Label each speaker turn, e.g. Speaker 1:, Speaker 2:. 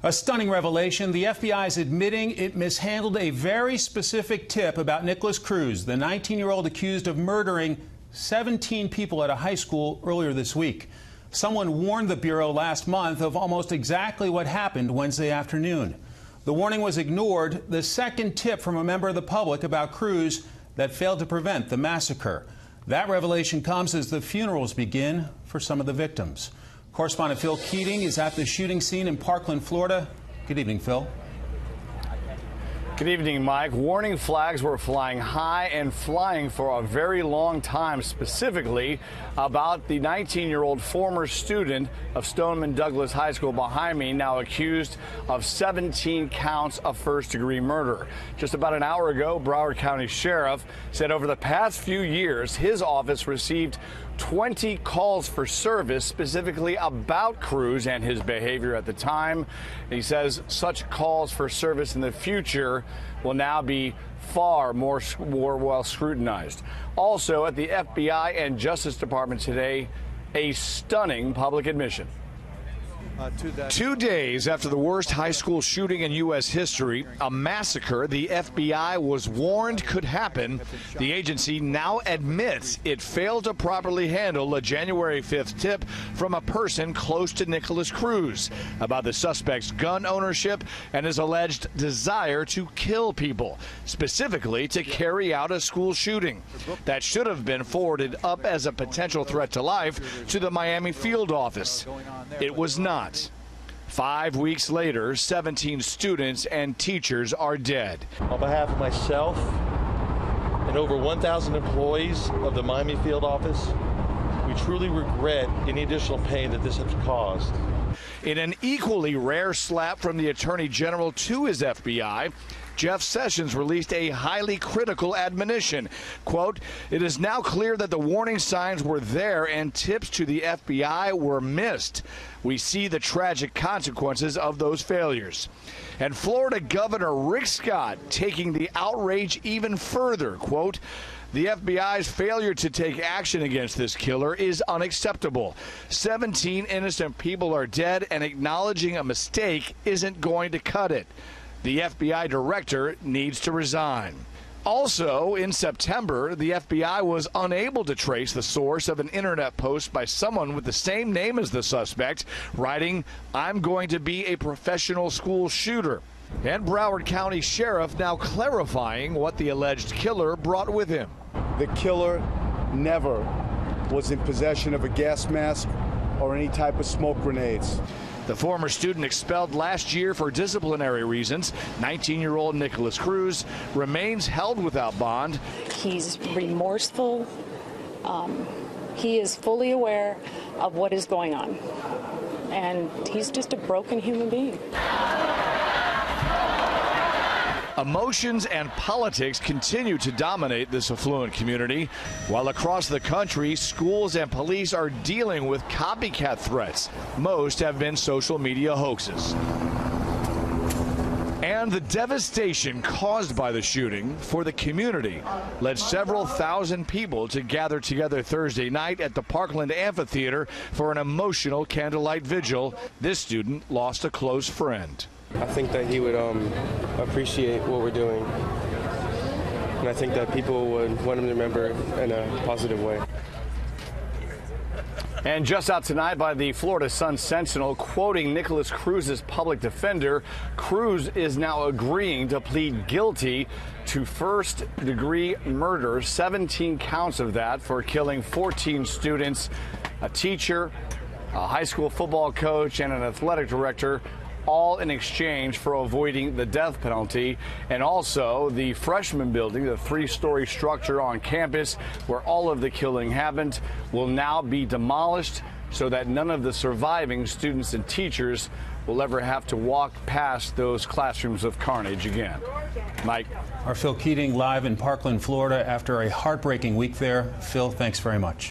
Speaker 1: A stunning revelation. The FBI is admitting it mishandled a very specific tip about Nikolas Cruz, the 19-year-old accused of murdering 17 people at a high school earlier this week. Someone warned the Bureau last month of almost exactly what happened Wednesday afternoon. The warning was ignored, the second tip from a member of the public about Cruz that failed to prevent the massacre. That revelation comes as the funerals begin for some of the victims. Correspondent Phil Keating is at the shooting scene in Parkland, Florida. Good evening, Phil.
Speaker 2: Good evening, Mike. Warning flags were flying high and flying for a very long time, specifically about the 19-year-old former student of Stoneman Douglas High School behind me, now accused of 17 counts of first-degree murder. Just about an hour ago, Broward County Sheriff said over the past few years, his office received 20 calls for service specifically about Cruz and his behavior at the time. He says such calls for service in the future will now be far more well scrutinized. Also at the FBI and Justice Department today, a stunning public admission.
Speaker 3: 2 days after the worst high school shooting in U.S. history, a massacre the FBI was warned could happen, the agency now admits it failed to properly handle a January 5th tip from a person close to Nikolas Cruz about the suspect's gun ownership and his alleged desire to kill people, specifically to carry out a school shooting. That should have been forwarded up as a potential threat to life to the Miami field office. It was not. 5 weeks later, 17 students and teachers are dead.
Speaker 4: On behalf of myself and over 1,000 employees of the Miami field office, we truly regret any additional pain that this has caused.
Speaker 3: In an equally rare slap from the Attorney General to his FBI, Jeff Sessions released a highly critical admonition. Quote, "It is now clear that the warning signs were there and tips to the FBI were missed. We see the tragic consequences of those failures." And Florida Governor Rick Scott taking the outrage even further. Quote, "The FBI's failure to take action against this killer is unacceptable. 17 innocent people are dead, and acknowledging a mistake isn't going to cut it. The FBI director needs to resign." Also, in September, the FBI was unable to trace the source of an internet post by someone with the same name as the suspect, writing, "I'm going to be a professional school shooter." And Broward County Sheriff now clarifying what the alleged killer brought with him.
Speaker 5: The killer never was in possession of a gas mask or any type of smoke grenades.
Speaker 3: The former student expelled last year for disciplinary reasons, 19-year-old Nikolas Cruz, remains held without bond.
Speaker 6: He's remorseful. He is fully aware of what is going on. And he's just a broken human being.
Speaker 3: Emotions and politics continue to dominate this affluent community, while across the country, schools and police are dealing with copycat threats. Most have been social media hoaxes. And the devastation caused by the shooting for the community led several thousand people to gather together Thursday night at the Parkland Amphitheater for an emotional candlelight vigil. This student lost a close friend.
Speaker 7: I think that he would appreciate what we're doing, and I think that people would want him to remember in a positive way.
Speaker 2: And just out tonight by the Florida Sun-Sentinel, quoting Nikolas Cruz's public defender, Cruz is now agreeing to plead guilty to first-degree murder, 17 counts of that for killing 14 students, a teacher, a high school football coach, and an athletic director, all in exchange for avoiding the death penalty. And also the freshman building, the 3-story structure on campus where all of the killing happened, will now be demolished so that none of the surviving students and teachers will ever have to walk past those classrooms of carnage again. Mike.
Speaker 1: Our Phil Keating live in Parkland, Florida after a heartbreaking week there. Phil, thanks very much.